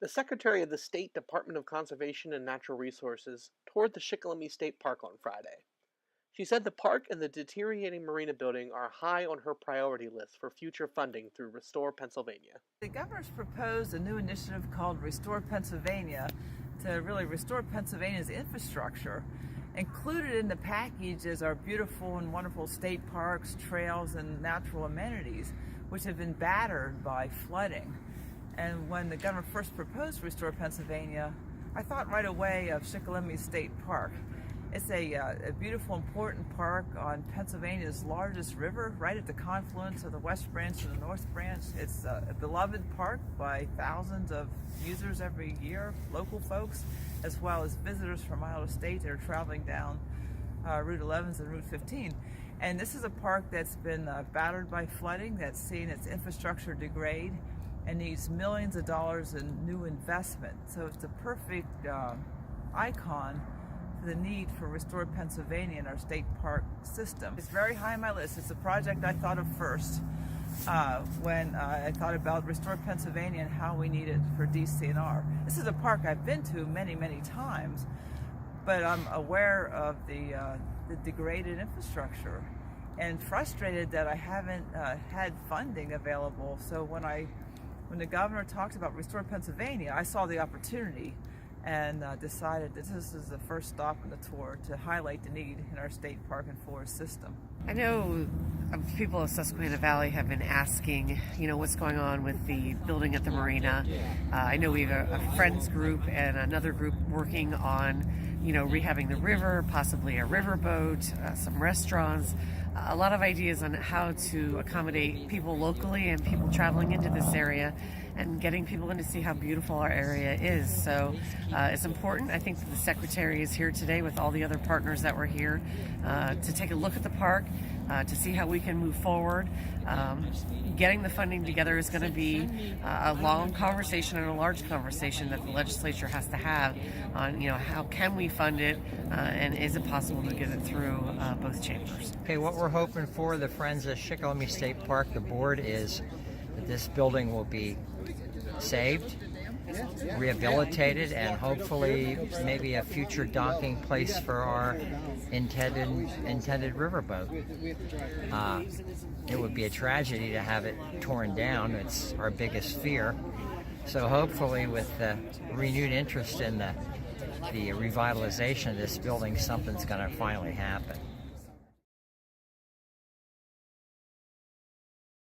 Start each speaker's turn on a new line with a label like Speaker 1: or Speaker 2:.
Speaker 1: The Secretary of the State Department of Conservation and Natural Resources toured the Shikellamy State Park on Friday. She said the park and the deteriorating marina building are high on her priority list for future funding through Restore Pennsylvania.
Speaker 2: The governor's proposed a new initiative called Restore Pennsylvania to really restore Pennsylvania's infrastructure. Included in the package is our beautiful and wonderful state parks, trails, and natural amenities, which have been battered by flooding. And when the governor first proposed Restore Pennsylvania, I thought right away of Shikellamy State Park. It's a beautiful, important park on Pennsylvania's largest river, right at the confluence of the West Branch and the North Branch. It's a beloved park by thousands of users every year, local folks, as well as visitors from out of state that are traveling down Route 11 and Route 15. And this is a park that's been battered by flooding, that's seen its infrastructure degrade, and needs millions of dollars in new investment. So it's a perfect icon for the need for Restore Pennsylvania in our state park system. It's very high on my list. It's a project I thought of first when I thought about Restore Pennsylvania and how we need it for DCNR. This is a park I've been to many, many times, but I'm aware of the degraded infrastructure and frustrated that I haven't had funding available. So when the governor talked about Restore Pennsylvania, I saw the opportunity and decided that this is the first stop on the tour to highlight the need in our state park and forest system.
Speaker 3: I know people of Susquehanna Valley have been asking, what's going on with the building at the marina. I know we have a friends group and another group working on, rehabbing the river, possibly a riverboat, some restaurants, a lot of ideas on how to accommodate people locally and people traveling into this area and getting people in to see how beautiful our area is. So it's important. I think that the Secretary is here today with all the other partners that were here to take a look at the park, to see how we can move forward. Getting the funding together is going to be a long conversation and a large conversation that the legislature has to have on, how can we fund it and is it possible to get it through both chambers.
Speaker 4: Okay, what we're hoping for the Friends of Shikellamy State Park, the board, is that this building will be saved, rehabilitated, and hopefully maybe a future docking place for our intended riverboat. It would be a tragedy to have it torn down. It's our biggest fear. So hopefully with the renewed interest in the revitalization of this building, something's going to finally happen.